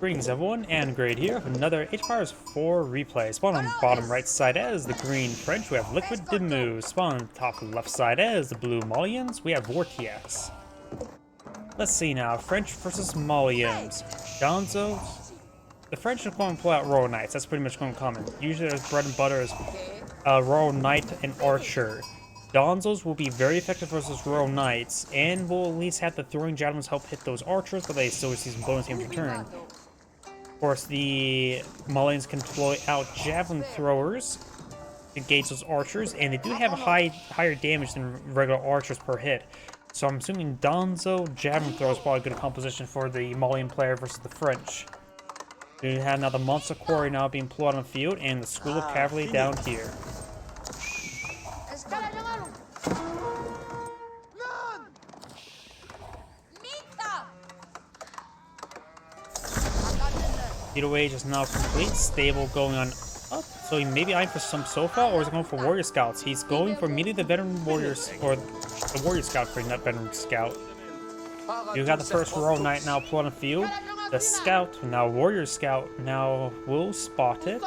Greetings everyone, and Grade here with another H-Powers 4 replay. Spawn on bottom right side as the green French, we have Liquid DeMu. Spawn on top left side as the blue Malians, we have VortiX. Let's see now, French versus Malians. Donzo. The French are going to pull out Royal Knights, that's pretty much going to common. Usually their bread and butter is Royal Knight and Archer. Donzos will be very effective versus Royal Knights, and will at least have the throwing javelins help hit those archers, but they still receive some bonus damage in return. Of course, the Malians can deploy out javelin throwers to engage those archers, and they do have a higher damage than regular archers per hit. So I'm assuming Donzo javelin thrower is probably a good composition for the Malian player versus the French. We have now the Monster Quarry now being plotted on the field, and the School of Cavalry down here. Speed Wage is now complete, stable going on up. So he may be eyeing for some Sofa, or is he going for Warrior Scouts? He's going for immediately the Veteran Warriors, or the Warrior Scout for that Veteran Scout. You got the first Royal Knight now plotted on the field. The Scout, now Warrior Scout, now will spot it.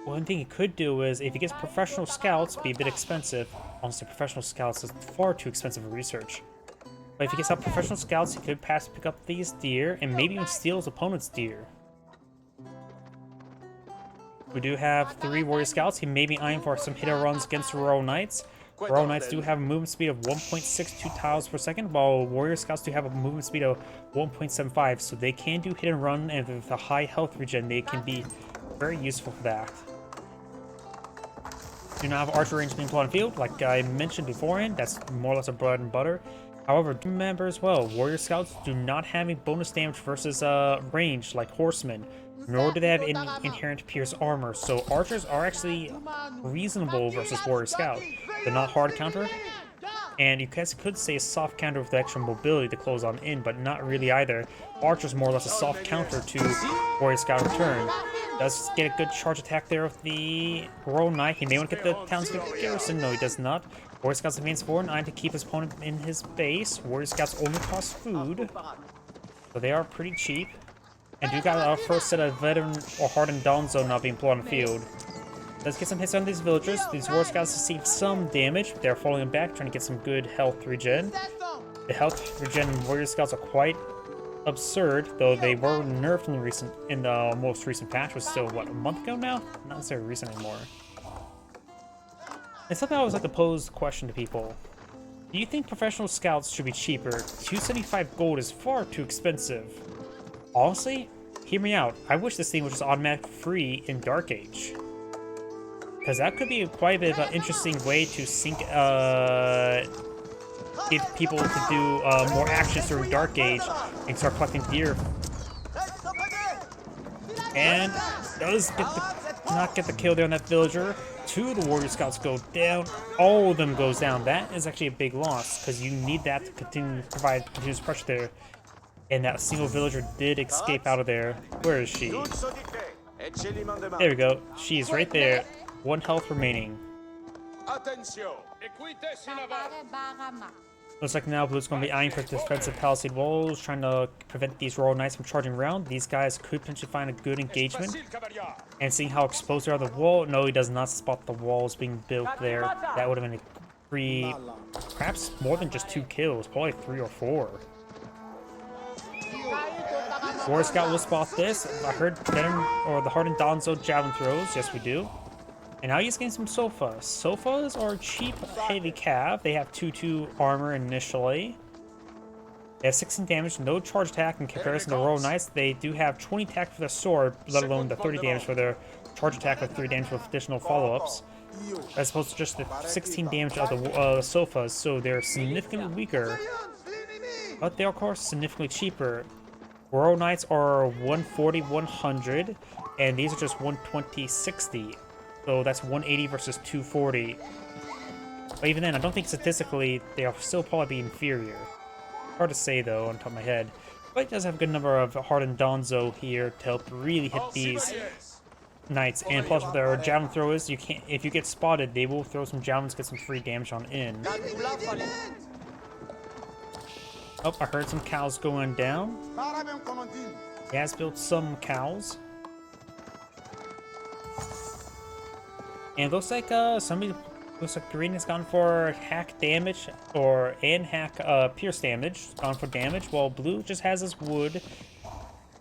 One thing he could do is, if he gets Professional Scouts, be a bit expensive. Honestly, Professional Scouts is far too expensive for research. But if he gets out Professional Scouts, he could pick up these deer, and maybe even steal his opponent's deer. We do have 3 Warrior Scouts. He may be eyeing for some hit and runs against the Royal Knights. Royal Knights do have a movement speed of 1.62 tiles per second, while Warrior Scouts do have a movement speed of 1.75, so they can do hit and run, and with a high health regen, they can be very useful for that. Do not have archer range being plotted on field, like I mentioned beforehand. That's more or less a bread and butter. However, remember as well, Warrior Scouts do not have a bonus damage versus range like Horsemen, nor do they have any inherent pierce armor, so archers are actually reasonable versus Warrior Scout. They're not hard counter, and you guys could say soft counter with the extra mobility to close on in, but not really either. Archer's more or less a soft counter to Warrior Scout return. Does get a good charge attack there with the Royal Knight. He may want to get the Townsend Garrison. No, he does not. Warrior Scouts advance forward, and to keep his opponent in his base. Warrior Scouts only cost food, so they are pretty cheap. And do got our first set of Veteran or Hardened Donzo now being plotted on the field. Let's get some hits on these villagers. These Warrior Scouts receive some damage. They're falling back, trying to get some good health regen. The health regen Warrior Scouts are quite absurd, though they were nerfed in the most recent patch. Was still what, a month ago now? Not necessarily recent anymore. And something I always like to pose the question to people: do you think Professional Scouts should be cheaper? 275 gold is far too expensive. Honestly, hear me out. I wish this thing was just automatic free in Dark Age, because that could be quite a bit of an interesting way to sync, get people to do more actions during Dark Age and start collecting deer. And does not get the kill there on that villager. 2 of the Warrior Scouts go down. All of them goes down. That is actually a big loss, because you need that to continue to provide continuous pressure there. And that single villager did escape out of there. Where is she? There we go. She's right there. 1 health remaining. Looks like now Blue's going to be eyeing for defensive palisade walls, trying to prevent these Royal Knights from charging around. These guys could potentially find a good engagement. And seeing how exposed they are to the wall, no, he does not spot the walls being built there. That would have been perhaps more than just 2 kills, probably 3 or 4. Warrior Scout will spot this. I heard Veteran or the Hardened Donzo javelin throws. Yes, we do. And now he's getting some Sofas. Sofas are cheap, heavy cav. They have 2/2 armor initially. They have 16 damage, no charge attack in comparison to Royal Knights. They do have 20 attack for their sword, let alone the 30 damage for their charge attack with 3 damage with additional follow-ups, as opposed to just the 16 damage of the Sofas. So they're significantly weaker, but they're of course significantly cheaper. Royal Knights are 140, 100, and these are just 120, 60. So that's 180 versus 240. But even then, I don't think statistically they'll still probably be inferior. Hard to say though, on top of my head. But it does have a good number of Hardened Donzo here to help really hit these Knights. And plus with their javelin throwers, you can't, if you get spotted, they will throw some javelins, get some free damage on in. Oh, I heard some cows going down. He has built some cows. And it looks like looks like green has gone for hack damage and hack pierce damage. Gone for damage, while blue just has his wood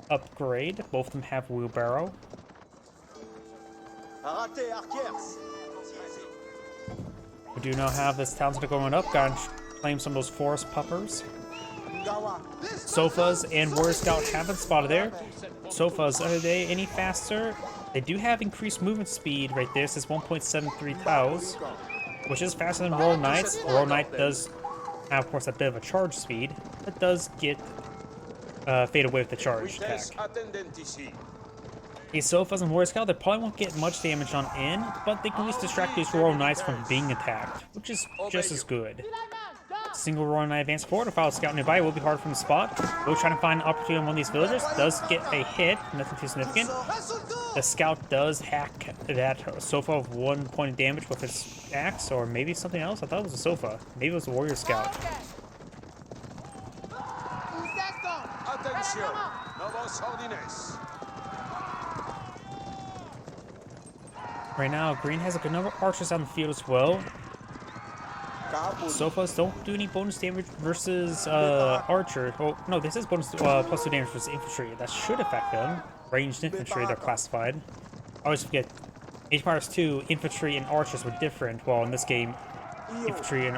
upgrade. Both of them have wheelbarrow. We do now have this town center going up. Gotta claim some of those forest puppers. Sofas and Warrior Scout haven't spotted there. Sofas, are they any faster? They do have increased movement speed right there. It says 1.73 cows, which is faster than Royal Knights. Royal Knight does have, of course, a bit of a charge speed, but does get fade away with the charge attack. These Sofas and Warrior Scout, they probably won't get much damage on in, but they can at least distract these Royal Knights from being attacked, which is just as good. Single Royal Knight advance forward. If I was scout nearby, it will be hard from the spot. We'll try to find an opportunity on one of these villagers. Does get a hit, nothing too significant. The scout does hack that sofa of 1 point of damage with his axe, or maybe something else. I thought it was a sofa. Maybe it was a Warrior Scout. Right now, green has a good number of archers on the field as well. Sofas don't do any bonus damage versus archer. Oh, no, this is bonus plus 2 damage versus infantry. That should affect them. Ranged infantry, they're classified. I always forget. Age of Pirates 2, infantry and archers were different, while in this game, infantry and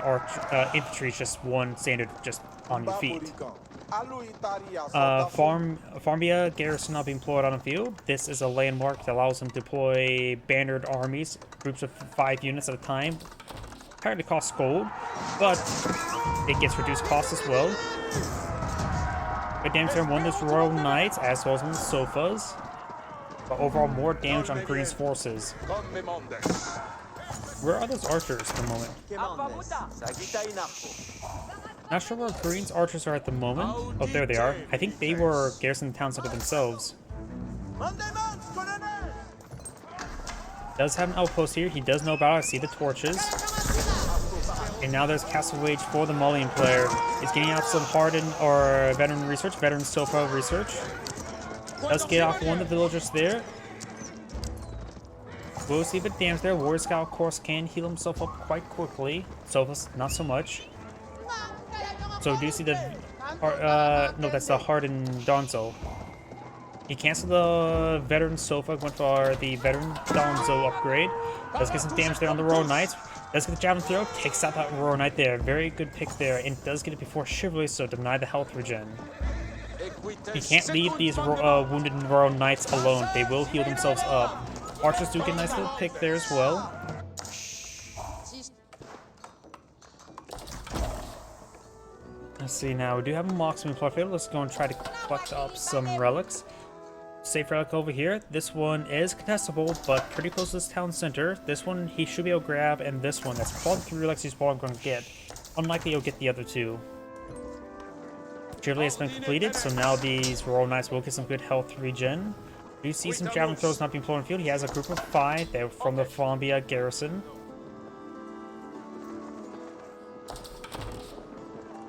infantry is just one standard, just on your feet. Farmbia garrison not being deployed on the field. This is a landmark that allows them to deploy bannered armies, groups of 5 units at a time. Entirely costs gold, but it gets reduced cost as well. Good damage there on one of those Royal Knights, as well as on the Sofas. But overall, more damage on green's forces. Where are those archers at the moment? Not sure where green's archers are at the moment. Oh, there they are. I think they were garrisoning the town center themselves. Does have an outpost here. He does know about it. I see the torches. And now there's Castle Wage for the Malian player. He's getting out some hardened or veteran research, veteran sofa research. Does get off one of the villagers there. We'll see if it damage there. Warrior Scout, of course, can heal himself up quite quickly. Sofas, not so much. So we do see the no, that's the hardened Donzo. He canceled the veteran sofa, went for the veteran Donzo upgrade. Does get some damage there on the Royal Knights. Does get the javelin throw, takes out that Royal Knight there. Very good pick there, and does get it before Chivalry, so deny the health regen. You can't leave these wounded Royal Knights alone. They will heal themselves up. Archers do get a nice little pick there as well. Let's see now. We do have a marksman plot field. Let's go and try to collect up some relics. Safe relic over here. This one is contestable, but pretty close to this town center. This one he should be able to grab, and this one. That's probably 3 relics he's probably going to get. Unlikely he'll get the other 2. Chivalry has been completed, so now these Royal Knights will get some good health regen. You see some javelin throws not being deployed on the field. He has a group of 5. They're from the Farmbia garrison.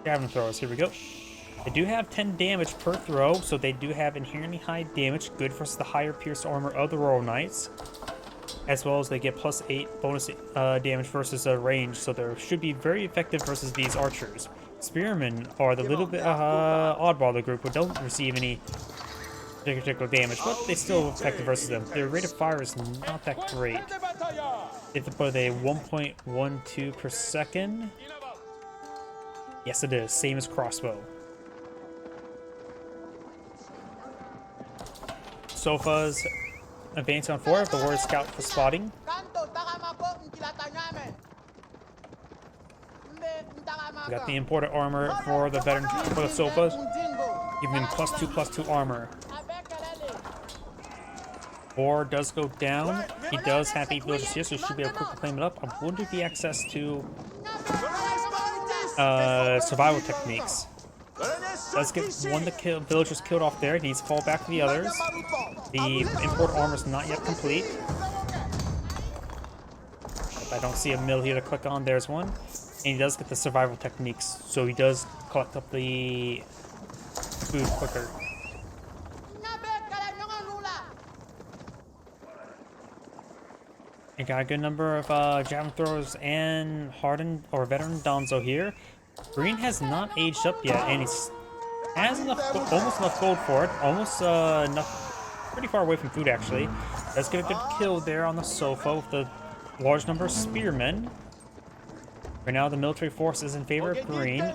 Javelin throwers, here we go. They do have 10 damage per throw, so they do have inherently high damage, good versus the higher pierce armor of the Royal Knights. As well as they get plus 8 bonus damage versus range, so they should be very effective versus these archers. Spearmen are the little bit oddball of the group who don't receive any particular damage, but they still effective versus them. Their rate of fire is not that great. They have to put a 1.12 per second. Yes, it is. Same as crossbow. Sofas advancing on 4 of the Warrior Scout for spotting. We got the imported armor for the veteran for the Sofas, giving him +2/+2 armor. 4 does go down. He does have 8 villagers here, so he should be able to quickly claim it up. I wonder if he access to survival techniques. Let's get one of the villagers killed off there. He needs to fall back to the others. The import armor is not yet complete. I don't see a mill here to click on. There's one. And he does get the survival techniques, so he does collect up the food quicker. You got a good number of javelin throwers and hardened or veteran Donzo here. Green has not aged up yet, and he's has enough, almost enough gold for it. Almost enough, pretty far away from food actually. Let's get a good kill there on the sofa with the large number of spearmen. Right now, the military force is in favor of green.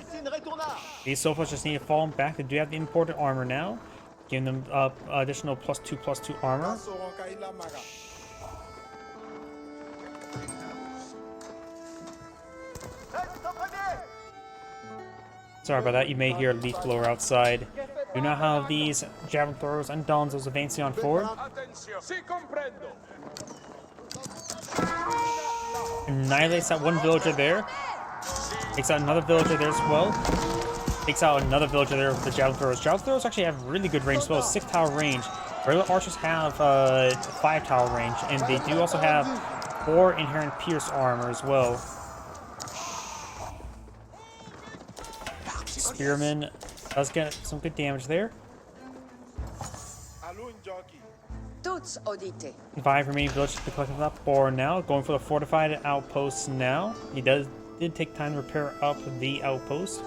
These sofas just need to fall back. They do have the imported armor now, giving them additional +2/+2 armor. Sorry about that, you may hear a leaf blower outside. Do not have these javelin throwers and donzos advancing on forward. Annihilates that one villager there. Takes out another villager there as well. Takes out another villager there with the javelin throwers. Javelin throwers actually have really good range as well, 6 tower range. Regular archers have 5 tower range, and they do also have 4 inherent pierce armor as well. Spearman does get some good damage there. 5 remaining villages to be collected up for now. Going for the fortified outposts now. He did take time to repair up the outpost.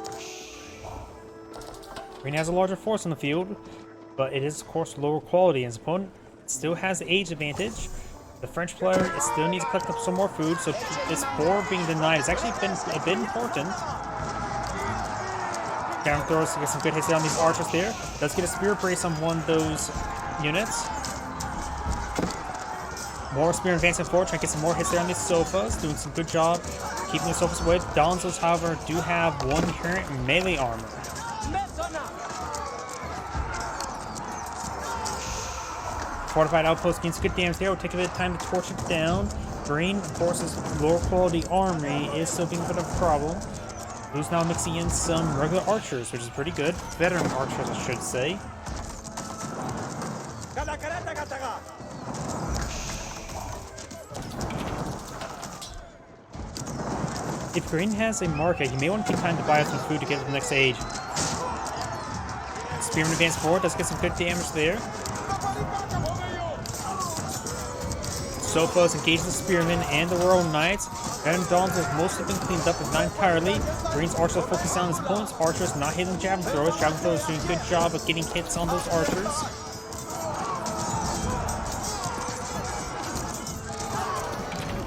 Green has a larger force on the field, but it is of course lower quality. His opponent still has the age advantage. The French player still needs to collect up some more food, so this 4 being denied has actually been a bit important. Javelin throws to get some good hits on these archers there. Does get a spear brace on one of those units. More spear advancing forward, trying to get some more hits there on these sofas. Doing some good job keeping the sofas away. Donzos, however, do have 1 inherent melee armor. Fortified outpost gains good damage there. Will take a bit of time to torch it down. Green, of course, is lower quality armory is still being a bit of a problem. Who's now mixing in some regular archers, which is pretty good. Veteran archers, I should say. If Green has a market, you may want to take time to buy some food to get to the next age. Spearman advance forward, does get some good damage there. Sofas engage the Spearmen and the Royal Knights. Veteran Dons have mostly been cleaned up, but not entirely. Green's archers focus on his opponent's archers, not hitting javelin throwers. Javelin throwers doing a good job of getting hits on those archers.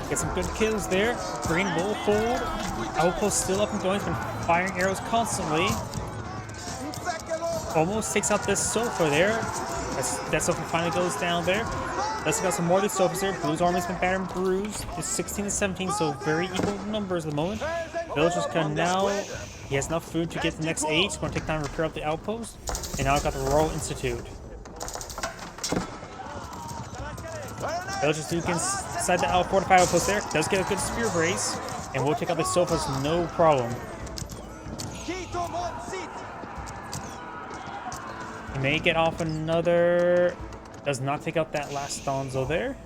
Get some good kills there. Green will hold. Outpost still up and going. He's been firing arrows constantly. Almost takes out this sofa there. That sofa finally goes down there. Let's got some more of these sofas there. Blue's army's been battered and bruised. It's 16 to 17, so very equal numbers at the moment. Villagers can now. He has enough food to get to the next age. He's going to take time to repair up the outpost. And now I've got the Royal Institute. Villagers do get inside the fortified outpost there. Does get a good spear brace. And we'll take out the sofas no problem. He may get off another. Does not take out that last Donzo there.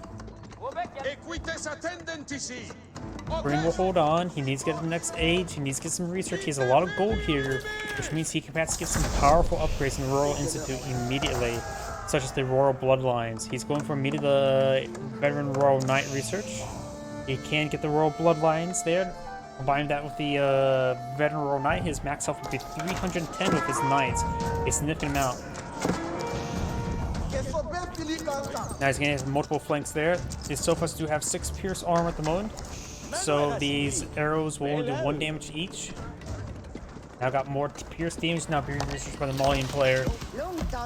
Green will hold on. He needs to get to the next age. He needs to get some research. He has a lot of gold here, which means he can perhaps get some powerful upgrades in the Royal Institute immediately, such as the Royal Bloodlines. He's going for immediate the Veteran Royal Knight research. He can get the Royal Bloodlines there. Combine that with the Veteran Royal Knight, his max health would be 310 with his Knights. A significant amount. Now he's going to have multiple flanks there. These sofas do have 6 pierce armor at the moment, so these arrows will only do 1 damage each. Now got more pierce damage now being researched by the Malian player.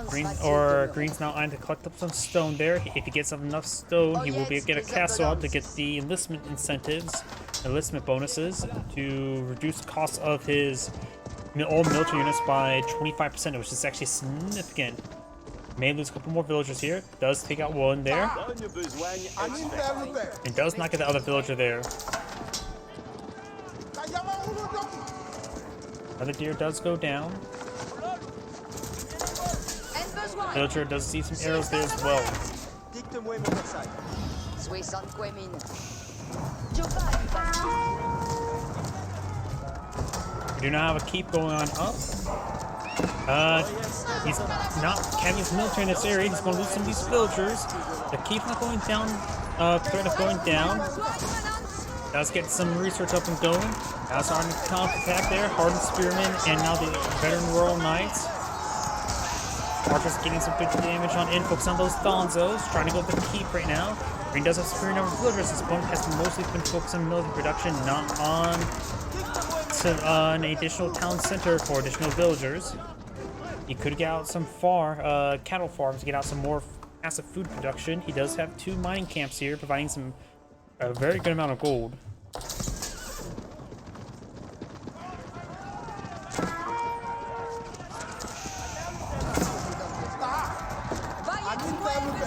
Green's now eyeing to collect up some stone there. If he gets enough stone, he will be able to get a castle out to get the enlistment incentives, enlistment bonuses, to reduce the cost of his all military units by 25%, which is actually significant. May lose a couple more villagers here. Does take out one there. And does not get the other villager there. Another deer does go down. Villager does see some arrows there as well. We do not have a keep going on up. He's not having his military in this area. He's going to lose some of these villagers. The keep's not going down. Threat of going down. Does get some research up and going. Now it's on counter attack there. Hardened Spearmen and now the veteran Royal Knights. Archer's getting some good damage on in. Focus on those Donzos. Trying to go with the keep right now. Green does have superior number of villagers. His opponent has mostly been focused on military production, not on an additional town center for additional villagers. He could get out some cattle farms to get out some more massive food production. He does have 2 mining camps here, providing a very good amount of gold.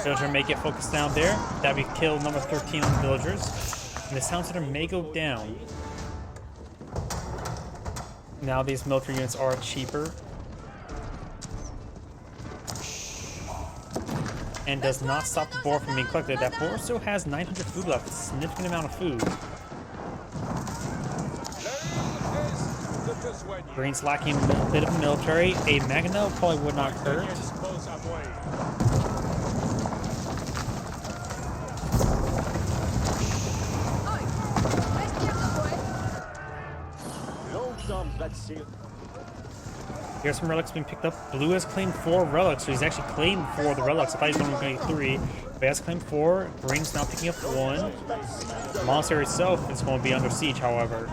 Villager may get focused down there. That would kill number 13 on the villagers. And the town center may go down. Now these military units are cheaper. And does not stop the boar from being collected. That boar still has 900 food left. A significant amount of food. Green's lacking a bit of military. A Magno probably would not hurt. Here's some relics being picked up. Blue has claimed 4 relics, so he's actually claimed 4 of the relics. I thought he was only going to get 3, but he has claimed 4. Green's now picking up 1. The monastery itself is going to be under siege, however.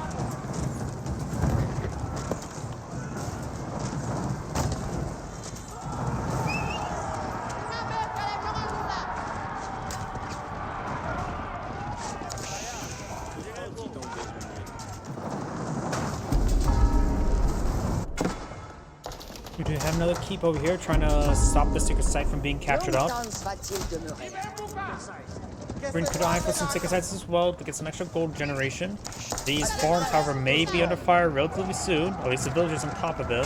We do have another keep over here trying to stop the secret site from being captured up. Green could eye for some secret sites as well to get some extra gold generation. These farms, however, may be under fire relatively soon, at least the villagers on top of them.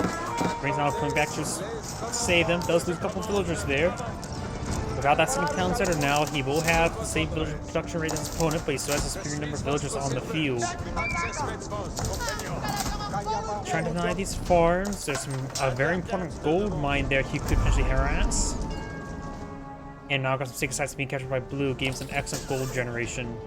Green's now coming back to save them. Does lose a couple villagers there. Without that second town center now, he will have the same villager production rate as his opponent, but he still has a superior number of villagers on the field. Trying to deny these farms. There's a very important gold mine there he could potentially harass. And now got some secret sites being captured by Blue, gave him some excellent gold generation.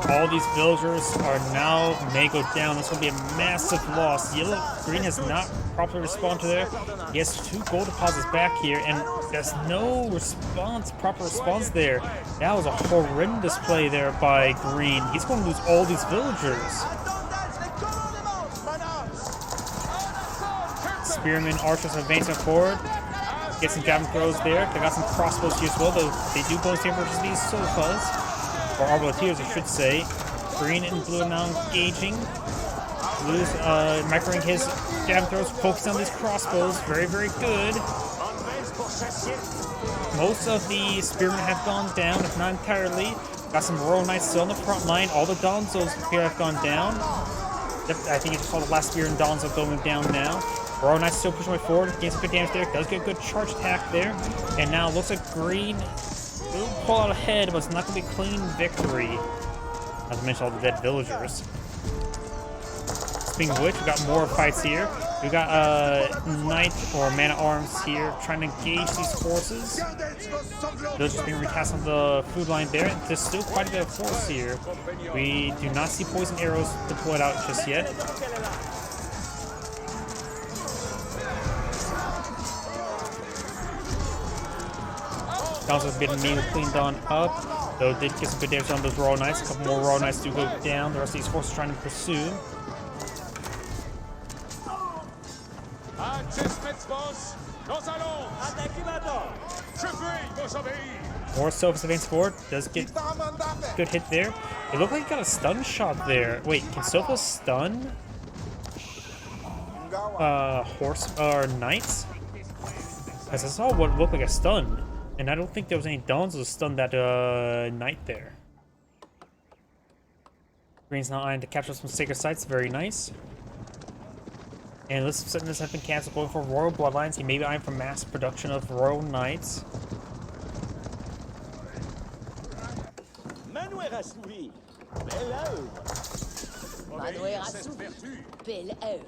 All these villagers are now may go down. This will be a massive loss. Green has not properly responded to there. He has 2 gold deposits back here, and there's no proper response there. That was a horrendous play there by Green. He's going to lose all these villagers. Spearmen, archers advancing forward. Get some javelin throws there. They got some crossbows here as well, though they do bonus damage versus these sofas. Or arbaletiers, I should say. Green and Blue are now engaging. Blue's microing his javelin throws, focusing on these crossbows. Very, very good. Most of the spearmen have gone down, if not entirely. Got some Royal Knights still on the front line. All the Donzos here have gone down. I think it's just all the last spear and Donzo going down now. Royal Knights still pushing way forward. Gains some good damage there. Does get a good charge attack there. And now looks like Green will pull out ahead, but it's not going to be a clean victory. Not to mention all the dead villagers. Speaking of which, we got more fights here. We got Knight or Man-at-Arms here trying to engage these forces. Villagers being recast on the food line there. There's still quite a bit of force here. We do not see poison arrows deployed out just yet. Also been immediately cleaned on up, though did get some good damage on those Royal Knights. A couple more Royal Knights do go down. The rest of these forces trying to pursue. More Sophus advance forward. Does get a good hit there. It looked like he got a stun shot there. Wait, can Sophus stun horse or knights? Because I saw what looked like a stun. And I don't think there was any Dons to stun that knight there. Green's now eyeing to capture some sacred sites. Very nice. And lists of sentinels have been cancelled, going for royal bloodlines. He may be eyeing for mass production of royal knights. Manoir à soupe. Belle œuvre.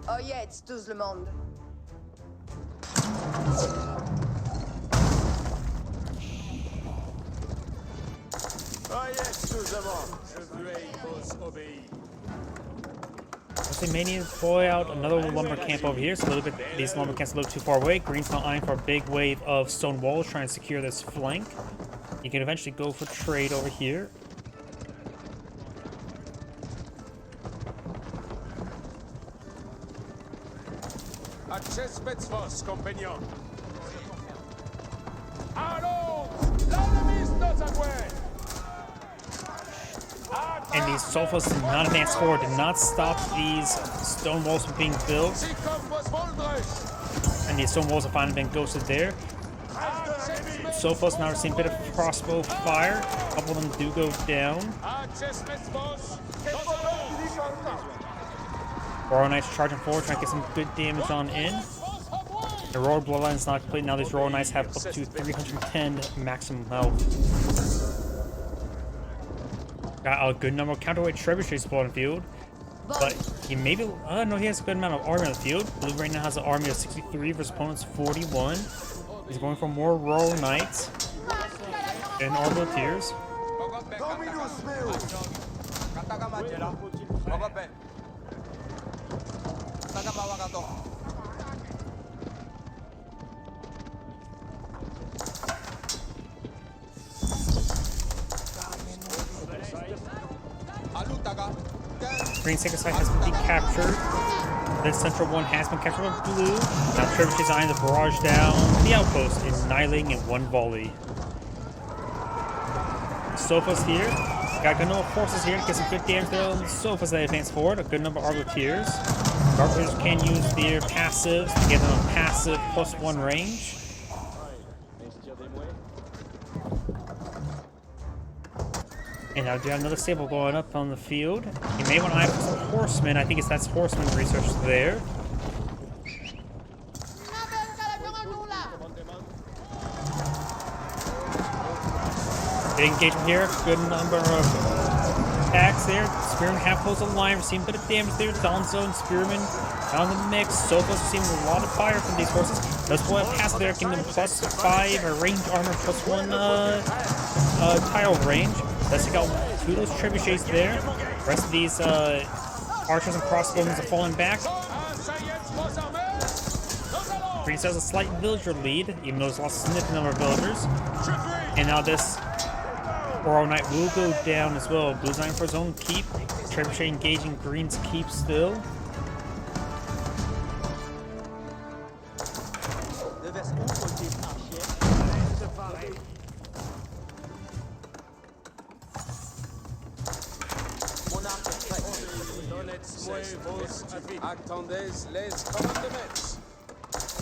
Oyez, tout le monde. Oyez, tout le monde. Je vous obéis. They may need to deploy out another lumber camp over here. So a little bit, these lumber camps a little too far away. Green's now eyeing for a big wave of stone walls, trying to secure this flank. You can eventually go for trade over here. Acces vos, compagnon. Allons! L'ennemi est away! And these sofas did not advance forward, did not stop these stone walls from being built. And these stone walls have finally been ghosted there. Sofas now receiving a bit of crossbow fire. A couple of them do go down. Royal Knights charging forward, trying to get some good damage on in. The Royal Bloodline is not complete. Now these Royal Knights have up to 310 maximum health. Got a good number of counterweight trebuchets spawned on the field. But he maybe... no, he has a good amount of army on the field. Blue right now has an army of 63 versus opponent's 41. He's going for more Royal Knights and Arbaletiers. Green second side has been decaptured. The central one has been captured by blue. Now Trebuchet's eyeing the barrage down the outpost, annihilating in one volley. Sofas here. Got good number of forces here to get some good damage there on the sofas that advance forward. A good number of Arbaletiers. Arbaletiers can use their passives to give them a passive +1 range. And now do have another stable going up on the field. You may want to eye for some horsemen. I think that's horseman research there. Big engagement here. Good number of attacks there. Spearmen have closed the line. We're seeing a bit of damage there. Donzo and Spearmen down the mix. Sofas are seeing a lot of fire from these horses. Does pull out past there, giving them +5 or range armor, +1 tile range. Let's take out 2 of those trebuchets there. The rest of these archers and crossbows are falling back. Green has a slight villager lead, even though there's lost a significant number of villagers. And now this Royal Knight will go down as well. Blue's eyeing for his own keep. Trebuchet engaging Green's keep still.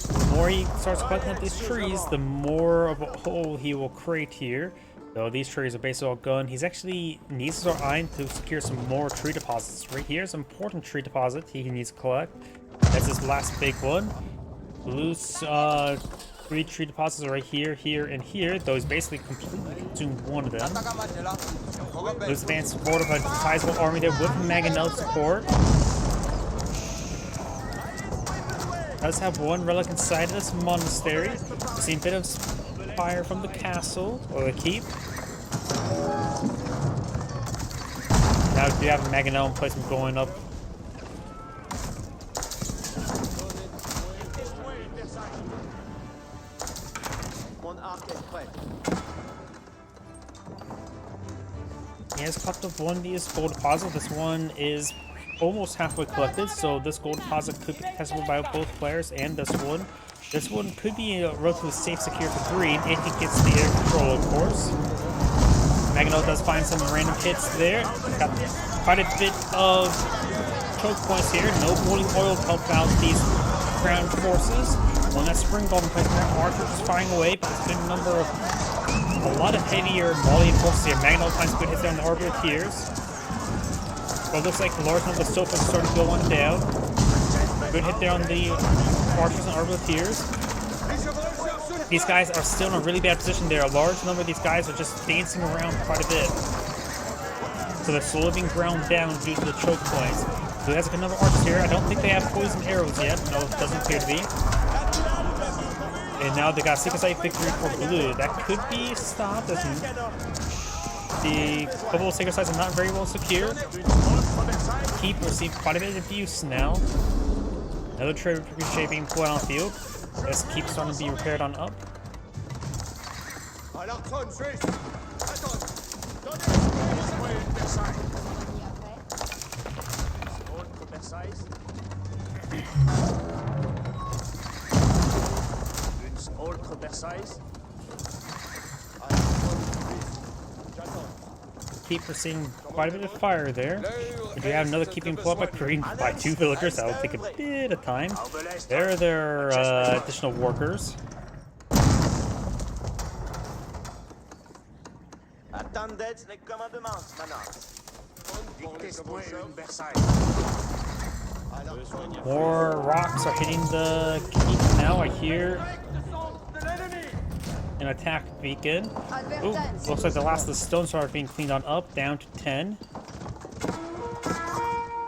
The more he starts collecting up these trees, the more of a hole he will create here. Though these trees are basically all gone, he's actually needs to start eyeing to secure some more tree deposits. Right here is an important tree deposit he needs to collect. That's his last big one. Blue's 3 tree deposits are right here, here, and here, though he's basically completely consumed one of them. Blue's advanced forward of a sizable army there with Mangonel support. Does have one relic inside of this monastery. We've seen a bit of fire from the castle, or the keep. Now we do have Mangonel emplacement going up. He has collected one of these gold deposits. This one is almost halfway collected, so this gold deposit could be contestable by both players, and this one. This one could be relatively safe secure for Green if he gets the air control, of course. Mangonel does find some random hits there. Got quite a bit of choke points here. No boiling oil to help out these ground forces. One that spring golden place there. Archer just firing away, but there's been a number of a lot of heavier Malian forces here. Mangonel finds good hits there on the Arbaletiers. Well, it looks like the large number of sofas starting to go on down. Good hit there on the archers and arbaletiers. These guys are still in a really bad position there. A large number of these guys are just dancing around quite a bit. So they're slowly being ground down due to the choke points. So he has another archer here. I don't think they have poison arrows yet. No, it doesn't appear to be. And now they got Secret Sight victory for blue. That could be stopped as the couple of Secret Sights are not very well secured. Keep received quite a bit of abuse now. Another trebuchet being pulled on field. This keeps starting to be repaired on up. Keep receiving quite a bit of fire there. We do have another keeping pulled up by green by 2 villagers. That will take a bit of time. There are their additional workers. More rocks are hitting the keep now. I hear an attack beacon. Ooh, looks like the last of the stones are being cleaned on up, down to 10.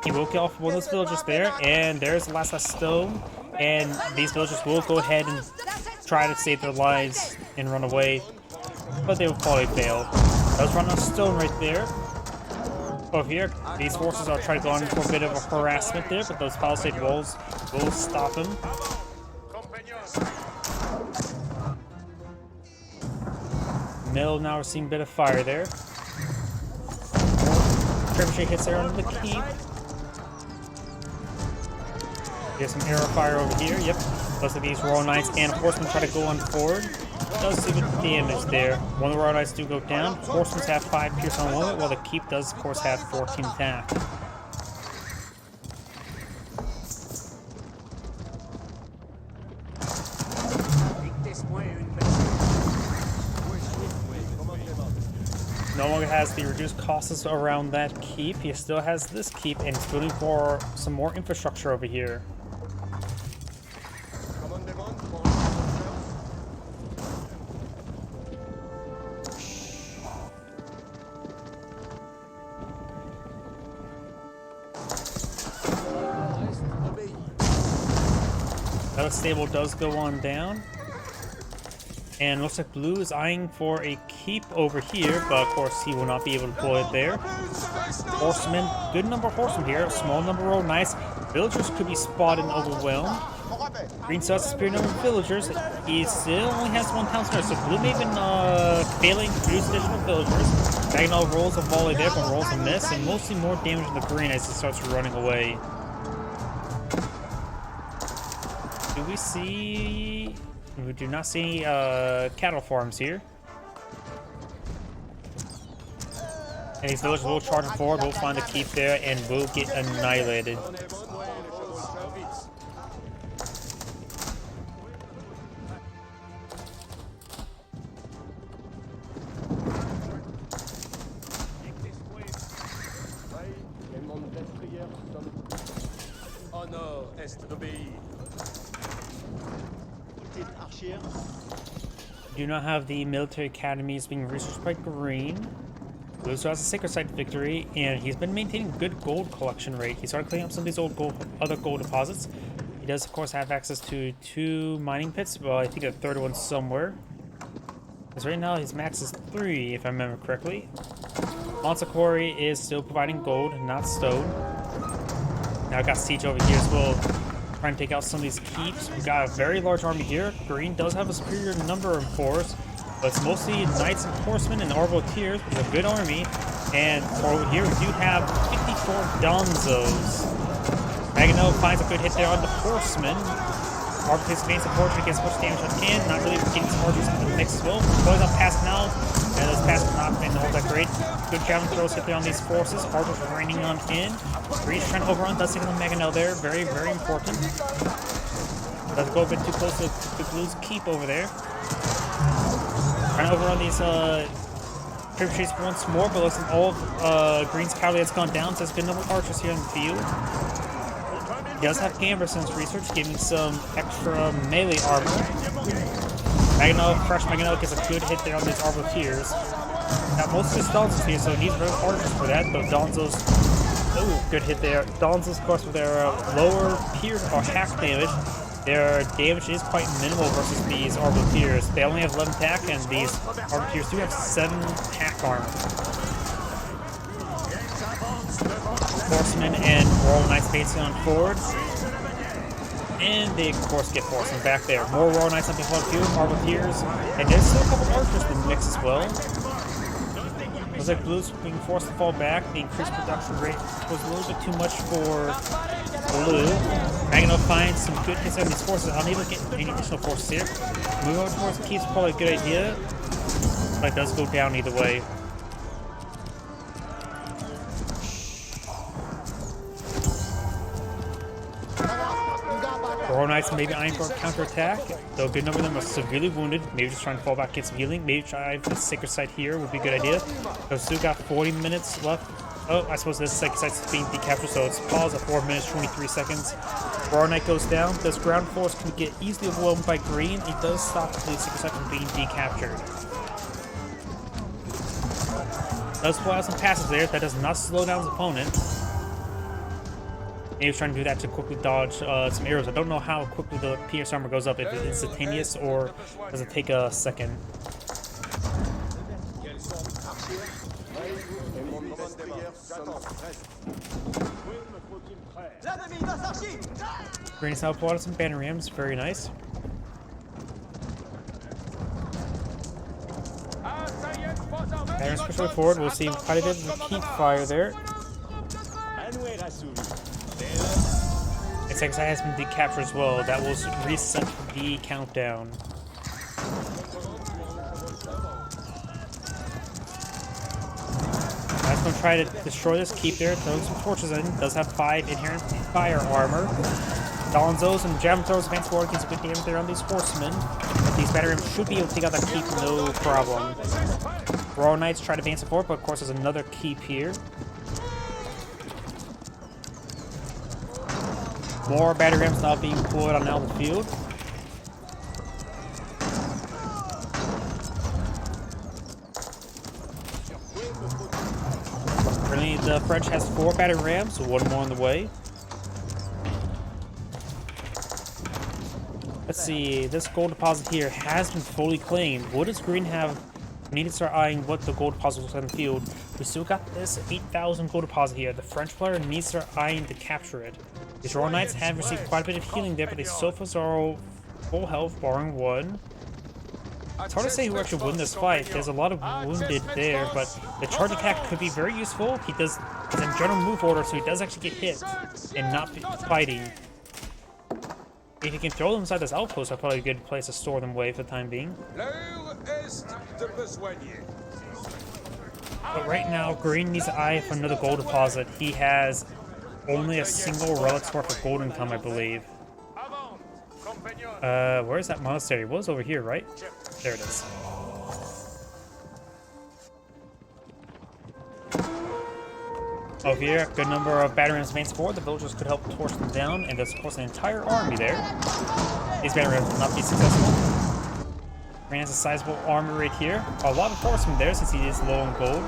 He will kill off one of those villagers there, and there's the last stone. And these villagers will go ahead and try to save their lives and run away, but they will probably fail. Does run on stone right there. Over here, these forces are trying to go on for a bit of a harassment there, but those palisade walls will stop him. Mill now receiving a bit of fire there. Trebuchet hits there on the keep. There's some arrow fire over here. Yep. Looks like these Royal Knights and Horsemen try to go on forward. Does see the damage there. One of the Royal Knights do go down. Horsemen have 5 pierce on one, while the keep does, of course, have 14 attack. No longer has the reduced costs around that keep. He still has this keep, and he's building for some more infrastructure over here. That stable does go on down. And looks like blue is eyeing for a keep over here, but of course he will not be able to pull it there. Horsemen, good number of horsemen here, a small number of nice. Villagers could be spotted and overwhelmed. Green still has a superior number of villagers. He still only has 1 town center, so blue may have been failing to produce additional villagers. Bagnall rolls a volley there, but rolls a miss, and mostly more damage in the green as he starts running away. Do we see... We do not see cattle farms here. And these villagers will charge forward, will find the keep there, and will get annihilated. Do not have the military academies being researched by green. Blue still has a Sacred Site victory, and he's been maintaining good gold collection rate. He started cleaning up some of these other gold deposits. He does, of course, have access to 2 mining pits. Well, I think a 3rd one somewhere. Because right now his max is 3, if I remember correctly. Monster Quarry is still providing gold, not stone. Now I got siege over here as well, trying to take out some of these keeps. We got a very large army here. Green does have a superior number of force, but it's mostly knights and horsemen and arbaletiers, which is a good army. And over here we do have 54 Donzos. Magano finds a good hit there on the horsemen. Arbaletiers gains support against much damage on hand, not really getting some archers into the mix as well. Goes up past now, and those past not been all that great. Good javelin throws hit there on these forces. Archers raining on in. Green's trying to overrun, does take on the Magano there. Very, very important. Doesn't go a bit too close to Blue's keep over there. Trying to overrun these Trip chase once more, but looks like all of Green's cavalry has gone down, so there's a good number of archers here in the field. He does have Gamberson's research, giving some extra melee armor. Fresh Magano gets a good hit there on these Arbaletiers. Now, most of his Donzos here, so he needs very archers for that, though Donzos. Oh, good hit there. Donzos, of course, with their lower pierce or hack damage, their damage is quite minimal versus these Arbaletiers. They only have 11 attack, and these Arbaletiers do have 7 hack armor. Horsemen and Royal Knights facing on forward. And they, of course, get Horsemen back there. More Royal Knights on the field, Arbaletiers, and there's still a couple archers in the mix as well. Looks like Blue's being forced to fall back. The increased production rate was a little bit too much for Blue. Magano finds some good hits on these forces, unable to get any additional forces here. Moving over towards the keep is probably a good idea, but it does go down either way. Royal Knights maybe eyeing for a counterattack, though a good number of them are severely wounded. Maybe just trying to fall back, get some healing. Maybe try for the Sacred Site here would be a good idea. We've still got 40 minutes left. Oh, I suppose this Sacred Site's being decaptured, so it's paused at 4 minutes, 23 seconds. Royal Knight goes down. This ground force can get easily overwhelmed by Green. It does stop the Sacred Site from being decaptured. Does pull out some passes there. That does not slow down his opponent. Maybe he's trying to do that to quickly dodge some arrows. I don't know how quickly the pierce armor goes up, if it's instantaneous or does it take a second. Green has now pulled out some banner rams, very nice. Banners push way forward, we'll see quite a bit of keep fire there. Its XI has been decaptured as well. That will reset the countdown. That's going to try to destroy this keep there. Throw some torches in. Does have 5 inherent fire armor. Donzos and Javelin throws advance forward gets a good damage there on these horsemen. But these battery should be able to take out that keep no problem. Royal Knights try to advance forward, but of course there's another keep here. More battery rams now being deployed on now the field. Currently, the French has 4 battery rams, so 1 more on the way. Let's see, this gold deposit here has been fully claimed. What does Green have? We need to start eyeing what the gold deposit looks like on the field. We still got this 8,000 gold deposit here. The French player needs to start eyeing to capture it. These Royal Knights have received quite a bit of healing there, but they so far are all full health, barring 1. It's hard to say who actually won this fight. There's a lot of wounded there, but the charge attack could be very useful. He does, he's in general move order, so he does actually get hit and not fighting. If you can throw them inside this outpost, that's probably a good place to store them away for the time being. But right now, Green needs to eye for another gold deposit. He has only a single relic's worth of gold income, I believe. Where is that monastery? It was over here, right? There it is. Over here, a good number of battery rams advance forward. The villagers could help torch them down, and there's of course an entire army there. These battery rams will not be successful. Green has a sizable army right here. A lot of horsemen there since he is low on gold.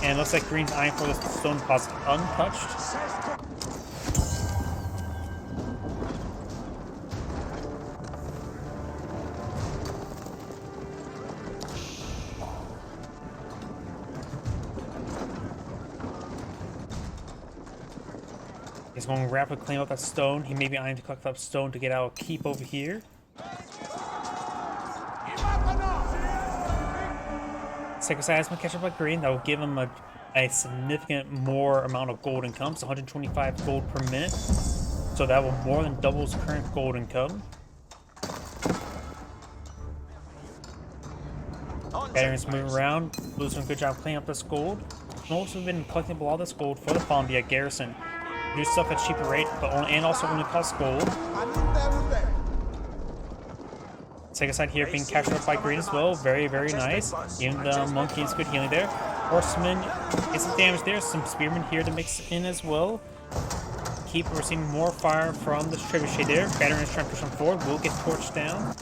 And it looks like Green's eyeing for the stone deposit untouched. He's going to rapidly claim up that stone. He may be eyeing to collect up stone to get out a keep over here. Sacred Site has been catch up by Green. That will give him a significant more amount of gold income. It's 125 gold per minute. So that will more than double his current gold income. Batteries moving around. Blue's doing a good job cleaning up this gold. Most have been collecting all this gold for the Fombia garrison. Do stuff at cheaper rate, but only, and also only costs gold. Second side here being captured up by green as well. Very, very nice. Even the monkey is good healing there. Horseman gets some damage there. Some spearmen here to mix in as well. Keep receiving more fire from this trebuchet there. Veteran is trying to push him forward. Will get torched down.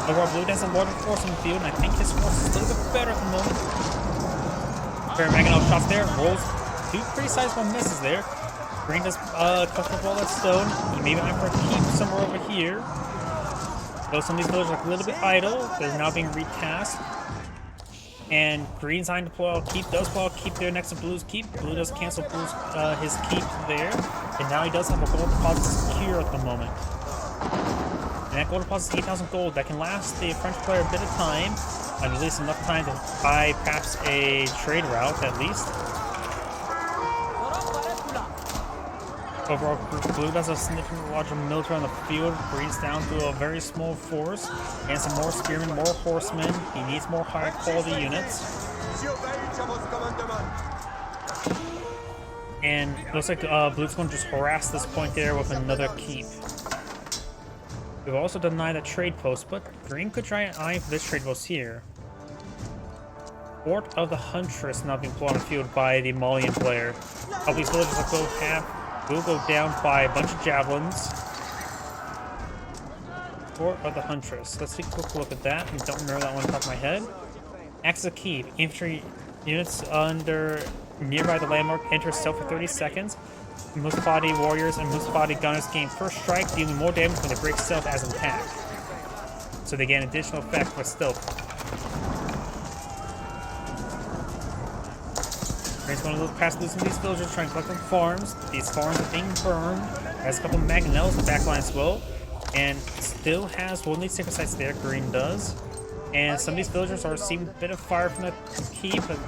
Overall, blue does a lot of force in the field, and I think his force is a little bit better at the moment. Fair Mangonel shots there. Rolls two pretty sizable misses there. Green does touch the ball that stone. He may be going for a keep somewhere over here. Though some of these villagers are a little bit idle, they're now being recast. And green's eyeing to pull out keep, does pull out keep there next to blue's keep. Blue does cancel blue's his keep there. And now he does have a gold deposit secure at the moment. And that gold deposit is 8,000 gold. That can last the French player a bit of time. And at least enough time to buy perhaps a trade route at least. Overall, blue does a significantly larger military on the field. Green's down to a very small force. And some more spearmen, more horsemen. He needs more high quality units. And looks like blue's going to just harass this point there with another keep. We've also denied a trade post, but green could try and eye for this trade post here. Fort of the Huntress now being pulled on the field by the Malian player. All these villagers will go down by a bunch of javelins. Fort of the Huntress. Let's take a quick look at that. I don't remember that one off the top of my head. Acts of keep. Infantry units under nearby the landmark enter stealth for 30 seconds. Musfadi warriors and Musfadi gunners gain first strike, dealing more damage when they break stealth as an attack. So they gain additional effect for stealth. Green's going to look past losing these villagers, trying to collect them farms. These farms are being burned. Has a couple of Mangonels in the backline as well. And still has one of these secret sites there, green does. And some of these villagers are receiving a bit of fire from the keep, but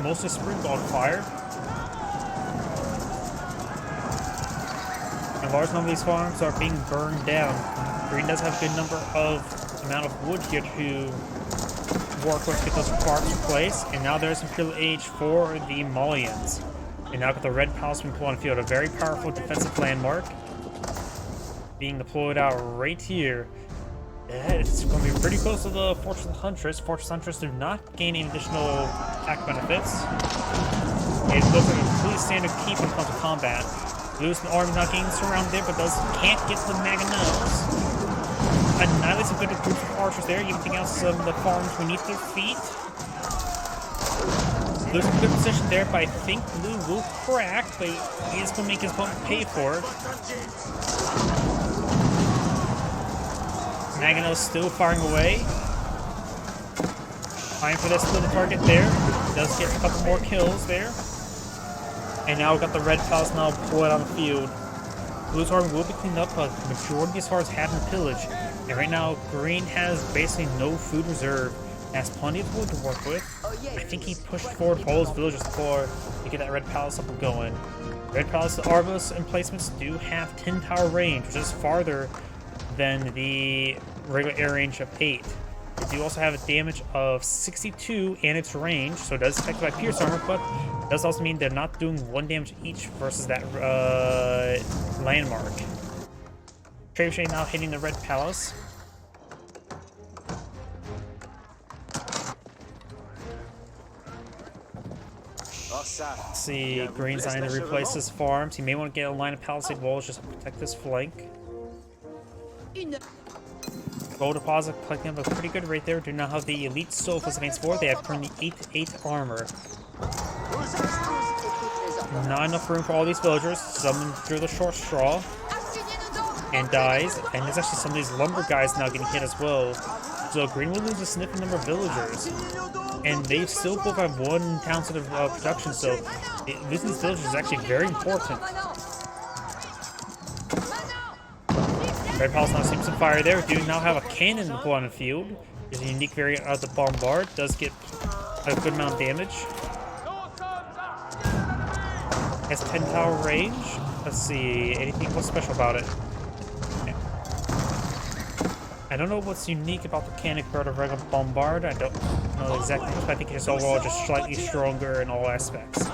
mostly springball fire. A large number of these farms are being burned down. Green does have a good number of amount of wood here to work with to get those farms in place. And now there's Imperial Age for the Malians. And now got the Red Palace being pulled on the field, a very powerful defensive landmark being deployed out right here. It's going to be pretty close to the Fortress of the Huntress. Fortress Huntress do not gain any additional attack benefits. It looks like a completely standard keep when it comes to combat. Blue's army not getting surrounded, but can't get to the Mangonels. Annihilates a good group of archers there. Everything else is the farms beneath their feet. Blue's in a good position there, but I think blue will crack, but he is going to make his opponent pay for it. Mangonel's still firing away. Trying for this little target there. Does get a couple more kills there. And now we've got the Red Palace now deployed on the field. Blue's army will be cleaned up, but the majority of these farms have been pillaged. And right now, green has basically no food reserve. Has plenty of wood to work with. I think he pushed forward all his villagers before to get that Red Palace up and going. Red Palace armors emplacements do have 10 tower range, which is farther than the regular air range of 8. They do also have a damage of 62 in its range, so it does affect by pierce armor, but it does also mean they're not doing 1 damage each versus that landmark. Trebuchet now hitting the Red Palace. Let's see, green's eyeing to replace his farms. He may want to get a line of palisade walls just to protect this flank. Gold deposit collecting up a pretty good rate there. Do not have the elite sofas against 4. They have currently 8 armor. Not enough room for all these villagers. Someone drew the short straw and dies. And there's actually some of these lumber guys now getting hit as well. So green will lose a significant number of villagers. And they still both have 1 town sort of production, so losing these villagers is actually very important. Red Palace now seems some fire there. We do now have a cannon deployed on the field. It's a unique variant of the bombard. Does get a good amount of damage. Has 10 tower range. Let's see, anything what's special about it? I don't know what's unique about the cannon compared to regular bombard. I don't know exactly, but I think it's overall just slightly stronger in all aspects.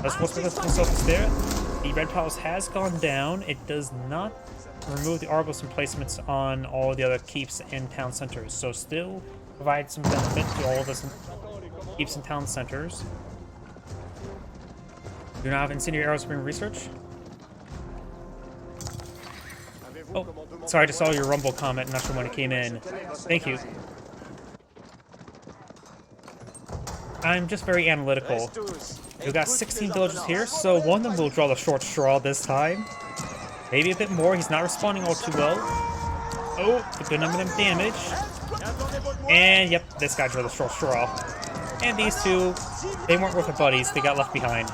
As himself is there, the red palace has gone down. It does not remove the Argos emplacements on all the other keeps and town centers, so still provide some benefit to all of us keeps and town centers. Do not have incendiary arrows being researched. Oh, sorry, I just saw your Rumble comment. Not sure when it came in. Thank you. I'm just very analytical. We've got 16 villagers here, so one of them will draw the short straw this time. Maybe a bit more. He's not responding all too well. Oh, a good number of them damage. And yep, this guy drew the short straw. And these two, they weren't with their buddies. They got left behind.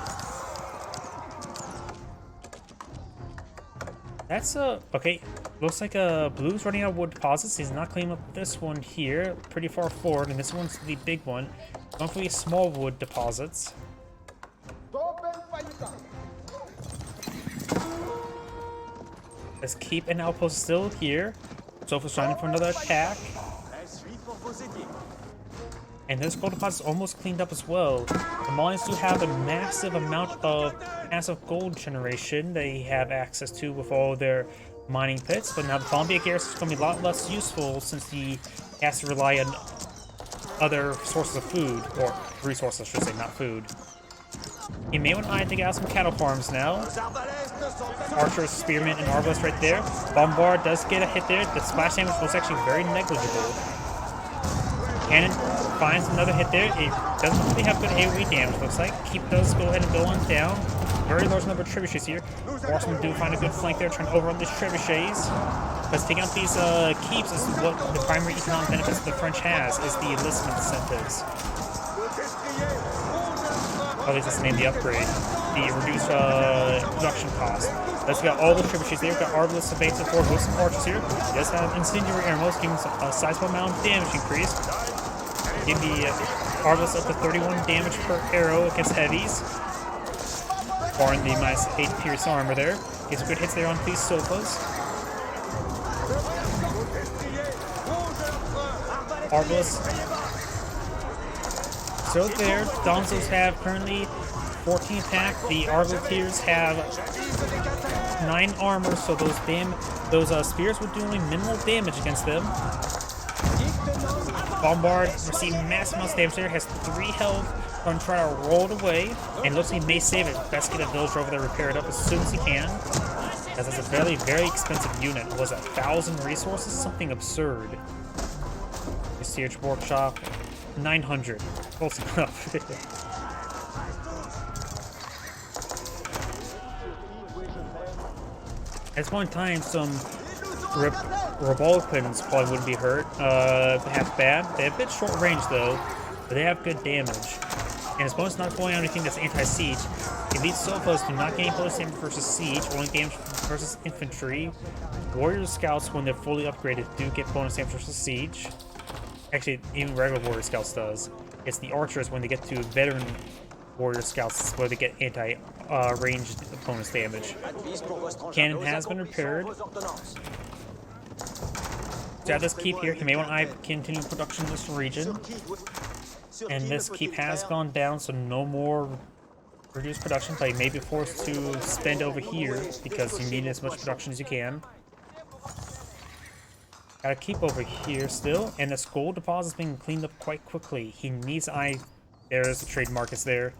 That's okay. Looks like Blue's running out of wood deposits. He's not cleaning up this one here, pretty far forward, and this one's the big one. Hopefully, small wood deposits. Let's keep an outpost still here. Sofa's trying for another attack. And this gold deposit is almost cleaned up as well. The Malians do have a massive amount of massive gold generation they have access to with all their mining pits, but now the Bombay garrison is going to be a lot less useful since he has to rely on other sources of food, or resources, I should say, not food. He may want to take out some cattle farms now. Archer, Spearman, and Arbalest right there. Bombard does get a hit there. The splash damage was actually very negligible. Cannon finds another hit there. It doesn't really have good AoE damage, looks like. Keep does go ahead and go on down. Very large number of trebuchets here. Horsemen do find a good flank there, trying to overrun these trebuchets. Because taking out these keeps is what the primary economic benefits the French has, is the enlistment incentives. At least that's named the upgrade. The reduced production cost. Let's get all the trebuchets there. We've got Arbalest, Evasive, Ford with some archers here. He does have incendiary arrows, giving a sizable amount of damage increase. Give the Arbalest up to 31 damage per arrow against heavies. Barring the minus 8 pierce armor there. Gets good hits there on these sofas. Arbalest. So there, Donzos have currently 14 attack. The Arbaletiers have 9 armor, so those spears would do only minimal damage against them. Bombard received massive amounts of damage there, has 3 health. Going to try to roll it away, and looks like he may save it. Best get a villager over there, repair it up as soon as he can. As it's a very, very expensive unit. Was 1,000 resources? Something absurd. Research workshop, 900. Close enough. At this point in time, some Revolpins probably wouldn't be hurt. Half bad. They have a bit short range though, but they have good damage. And his bonus not going on anything that's anti-siege. Elite Sofas do not gain bonus damage versus siege, only damage versus infantry. Warrior Scouts, when they're fully upgraded, do get bonus damage versus siege. Actually, even regular Warrior Scouts does. It's the Archers, when they get to veteran Warrior Scouts, where they get anti-ranged bonus damage. Cannon has been repaired. So this keep here, he may want to continue production in this region. And this keep has gone down, so no more reduced production, but you may be forced to spend over here because you need as much production as you can. Gotta keep over here still, and this gold deposit is being cleaned up quite quickly. He needs there's the trade markets there.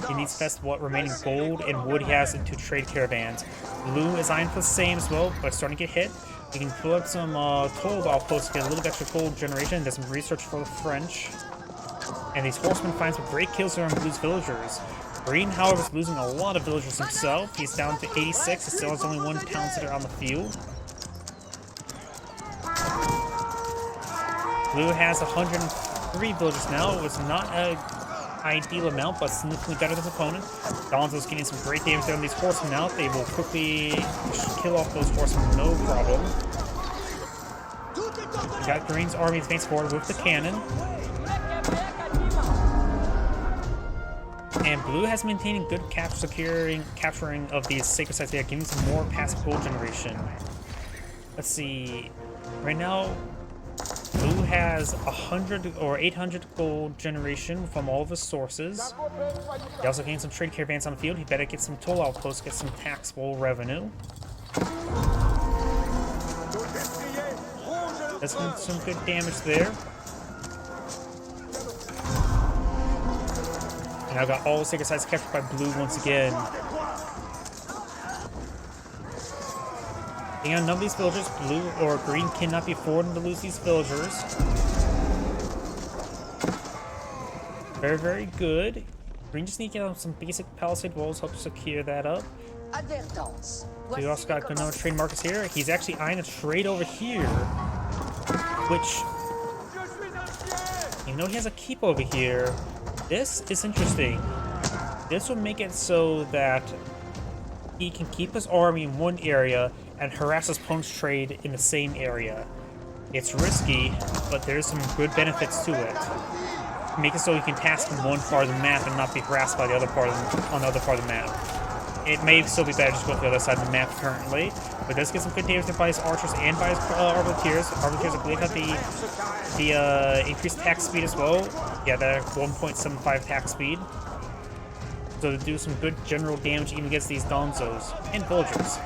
He needs to invest what remaining gold and wood he has into trade caravans. Blue is eyeing for the same as well, but starting to get hit. He can pull up some toll outposts to get a little bit extra gold generation. Does some research for the French. And these horsemen find some great kills here on Blue's villagers. Green, however, is losing a lot of villagers himself. He's down to 86. He still has only 1 town center on the field. Blue has 103 villagers now. It was not an ideal amount, but significantly better than his opponent. Donzo's getting some great damage there on these horsemen now. They will quickly kill off those horsemen, no problem. Got Green's army advancing forward with the cannon. And Blue has maintaining good capturing of these sacred sites. They are giving some more passive gold generation. Let's see. Right now, Blue has 100 or 800 gold generation from all of his sources. He also gained some trade caravans on the field. He better get some toll outposts, get some taxable revenue. That's some good damage there. And I've got all sacred sites captured by blue once again. On none of these villagers, blue or green, cannot be affording to lose these villagers. Very, very good. Green just need to get on some basic palisade walls, help secure that up. Advertence. So we also got another trade markets here. He's actually eyeing a trade over here, which, even though he has a keep over here, this is interesting. This will make it so that he can keep his army in one area and harass his opponent's trade in the same area. It's risky, but there's some good benefits to it. Make it so he can task in one part of the map and not be harassed by the other part on the other part of the map. It may still be better just go to the other side of the map currently, but it does get some good damage by his archers and by his arbaletiers. Arbaletiers, I believe, have the increased attack speed as well. Yeah, that 1.75 attack speed. So to do some good general damage even against these Donzos and villagers.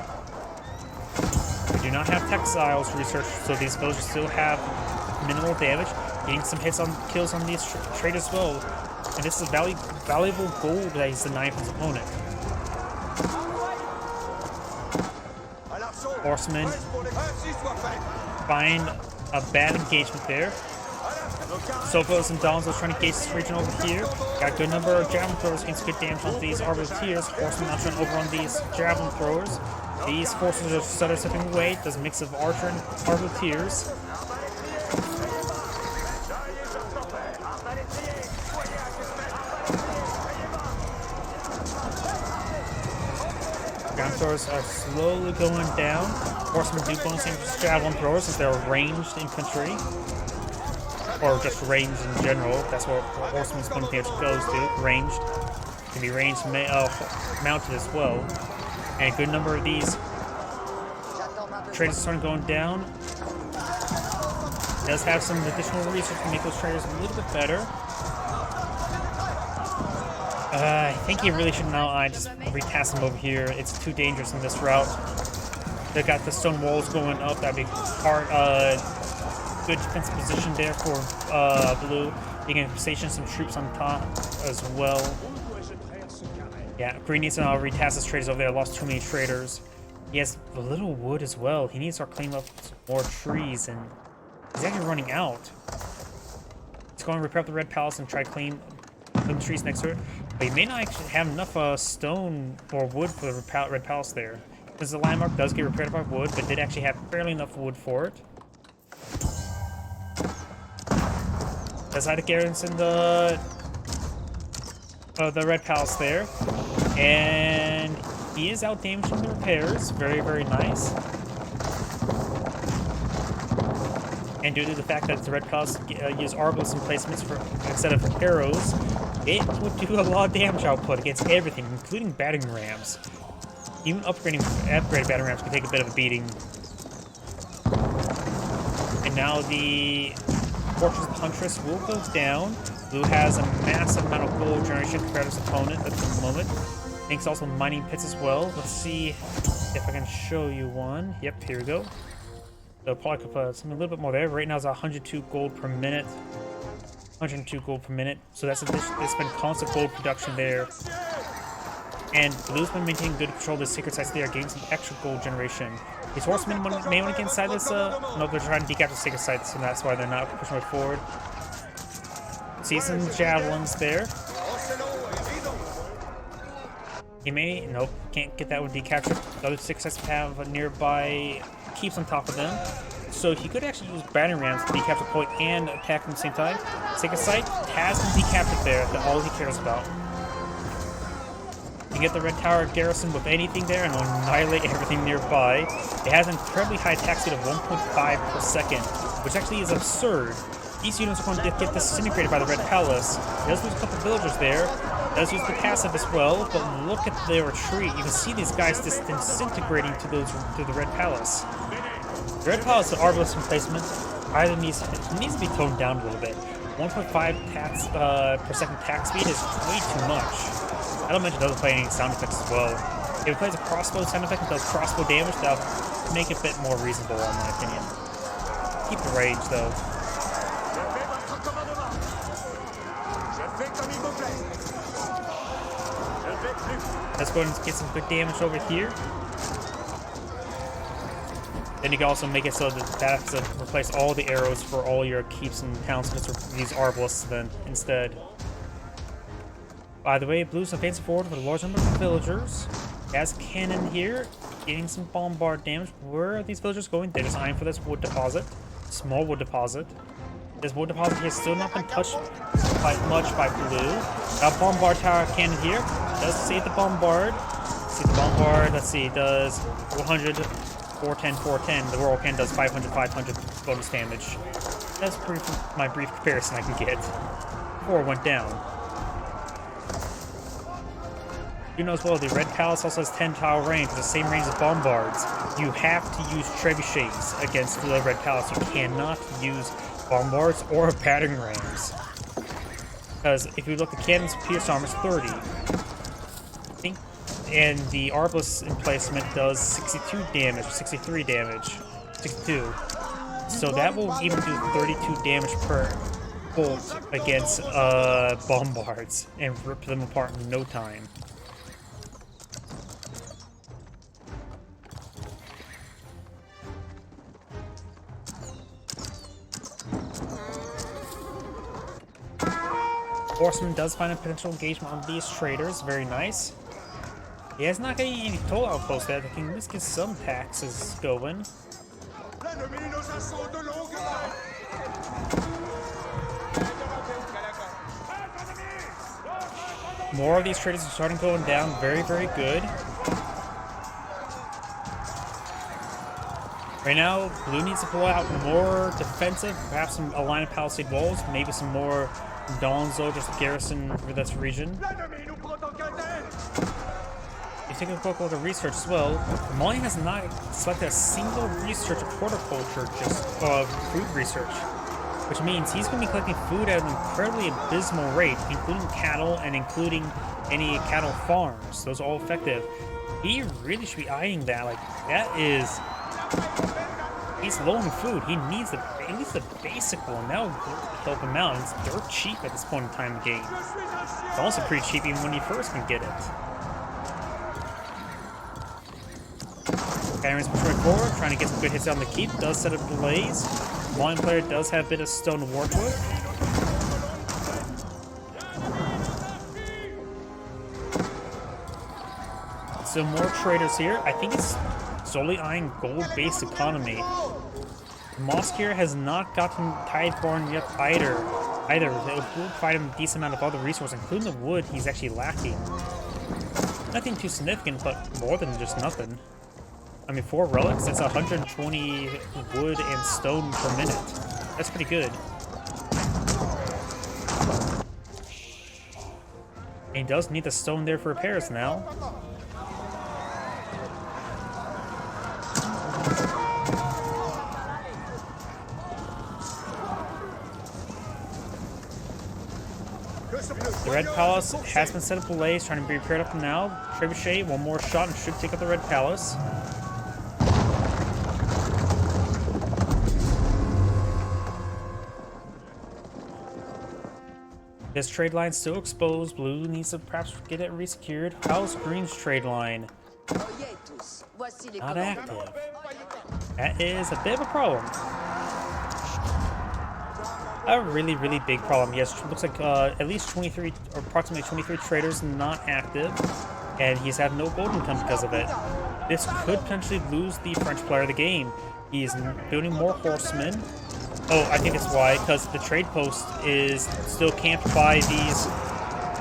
We do not have textiles research, so these villagers still have minimal damage. Getting some hits on kills on these trade as well. And this is valuable gold that he's denying from his opponent. Horsemen find a bad engagement there. Sofos and Donzos trying to gauge this region over here. Got a good number of javelin throwers against good damage on these arbaletiers. Horsemen now trying over on these javelin throwers. These forces are stutter stepping away. Does a mix of archer and arbaletiers. Ground throwers are slowly going down. Horsemen do bonusing javelin throwers since they're ranged infantry. Or just ranged in general. That's what horseman's bonus damage goes to. Ranged. Can be ranged mounted as well. And a good number of these traders are starting going down. Does have some additional research to make those traders a little bit better. I think he really should now just recast them over here. It's too dangerous in this route. They've got the stone walls going up. That'd be hard. Good defensive position there for blue. You can station some troops on top as well. Yeah, green needs to now retask his traders over there. Lost too many traders. He has a little wood as well. He needs to start cleaning up some more trees, and he's actually running out. He's going to repair up the red palace and try to clean the trees next to it. But he may not actually have enough stone or wood for the red palace there. Because the landmark does get repaired by wood, but did actually have barely enough wood for it. Does have to garrison the red palace there, and he is out damaging the repairs. Very, very nice. And due to the fact that the red palace use arbalists and placements for instead of arrows, it would do a lot of damage output against everything, including battering rams. Even upgraded battering rams can take a bit of a beating. And now the Fortress of Huntress will go down. Blue has a massive amount of gold generation compared to his opponent at the moment. Thanks also mining pits as well. Let's see if I can show you one. Yep, here we go. So probably could put something a little bit more there. Right now it's 102 gold per minute. 102 gold per minute. So that's been constant gold production there. And Blue's been maintaining good control of the secret sites there, getting some extra gold generation. These horsemen may want to get inside this, no, they're trying to decap the secret sites, and that's why they're not pushing it forward. See some javelins there. He may, nope, can't get that one decaptured. The other secret sites have a nearby keeps on top of them. So he could actually use battering rams to decapture the point and attack them at the same time. Secret site has been decaptured there, that's all he cares about. You get the red tower garrison with anything there and will annihilate everything nearby. It has an incredibly high attack speed of 1.5 per second, which actually is absurd. These units are going to get disintegrated by the red palace. It does lose a couple villagers there. It does use the passive as well, but look at their retreat. You can see these guys just disintegrating to the red palace. Red Palace Arbalest replacement either needs to be toned down a little bit. 1.5 tax per second attack speed is way too much. I don't mention it doesn't play any sound effects as well. If it plays a crossbow sound effect and does crossbow damage, that'll make it a bit more reasonable in my opinion. Keep the range though. Let's go ahead and get some good damage over here. Then you can also make it so that that has to replace all the arrows for all your keeps and towns. Just use Arbalists then instead. By the way, Blue's advancing forward with a large number of villagers. He has cannon here, getting some bombard damage. Where are these villagers going? They're just eyeing for this wood deposit. Small wood deposit. This wood deposit here has still not been touched much by Blue. Bombard tower cannon here. Does save the bombard. See the bombard. Let's see. Does 100, 410, 410. The royal cannon does 500, 500 bonus damage. That's my brief comparison I can get. 4 went down. You know as well, the Red Palace also has 10 tile range, the same range as bombards. You have to use trebuchets against the Red Palace. You cannot use bombards or battering rams. Because if you look, the cannon's pierce armor is 30. I think, and the Arbalest emplacement does 62 damage, 63 damage, 62. So that will even do 32 damage per bolt against bombards and rip them apart in no time. Horseman does find a potential engagement on these traders, very nice. He has not getting any toll outposts that can at least get some taxes going. More of these traders are starting going down, very, very good. Right now, Blue needs to pull out more defensive, perhaps a line of palisade walls, maybe some more Donzo, just garrison for this region. You take a quick look at research as well. Malian has not selected a single research of horticulture, just food research, which means he's going to be collecting food at an incredibly abysmal rate, including cattle and including any cattle farms. Those are all effective. He really should be eyeing that. Like, that is... He's low on food. He needs at least the basic one. That will help him out. It's dirt cheap at this point in time in the game. It's also pretty cheap even when you first can get it. Cameron's pushing forward, trying to get some good hits on the keep. Does set up delays. Line player does have a bit of stone to work with. So more traders here. I think it's solely eyeing gold-based economy. Mosque here has not gotten Tideborn yet either. It will provide him a decent amount of other resources, including the wood he's actually lacking. Nothing too significant, but more than just nothing. I mean, 4 relics, that's 120 wood and stone per minute. That's pretty good. And he does need the stone there for repairs now. The Red Palace has been set up ablaze, trying to be repaired up now. Trebuchet, one more shot and should take out the Red Palace. This trade line still exposed. Blue needs to perhaps get it resecured. How's Green's trade line? Not active. That is a bit of a problem. A really, really big problem. Yes, looks like at least 23, or approximately 23 traders not active, and he's had no gold income because of it. This could potentially lose the French player of the game. He's building more horsemen. Oh, I think that's why, because the trade post is still camped by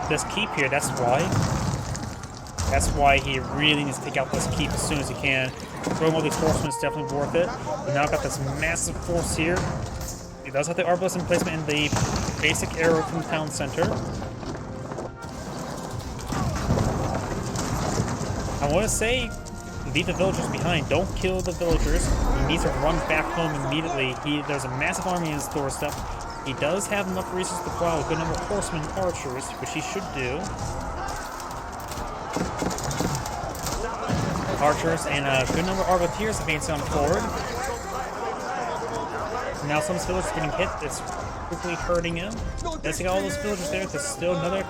this keep here. That's why. That's why he really needs to take out this keep as soon as he can. Throwing all these horsemen is definitely worth it. We've now got this massive force here. He does have the Arbalest emplacement and the basic arrow from the town center. I want to say leave the villagers behind. Don't kill the villagers. He needs to run back home immediately. There's a massive army in his doorstep. He does have enough resources to plow a good number of horsemen and archers, which he should do. Archers and a good number of arbaletiers advancing on forward. Now some of his villagers getting hit. It's quickly hurting him. Let's see all those villagers there. There's still another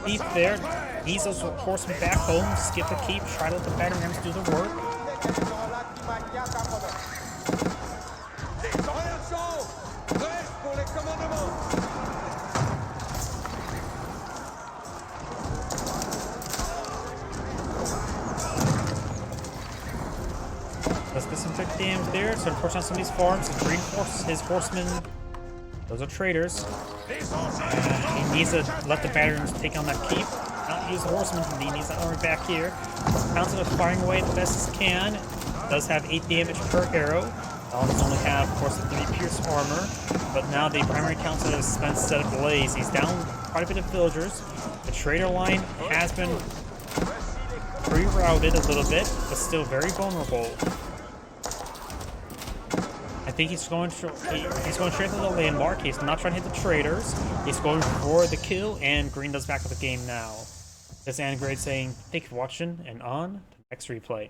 keep there. Needs those horsemen back home. Skip the keep. Try to let the battering rams do the work. Let's get some quick damage there. So unfortunately on some of these farms, his horsemen, those are traitors. He needs to let the batteries take on that keep. Not use the horsemen, he needs that army back here. Council is firing away the best he can. Does have 8 damage per arrow. Malians only have, of course, the 3 pierce armor. But now the primary council has been set ablaze. He's down quite a bit of villagers. The traitor line has been rerouted a little bit, but still very vulnerable. I think he's going straight for the landmark. He's not trying to hit the traitors. He's going for the kill, and Green does back with the game now. This is Angrade saying, thank you for watching, and on to the next replay.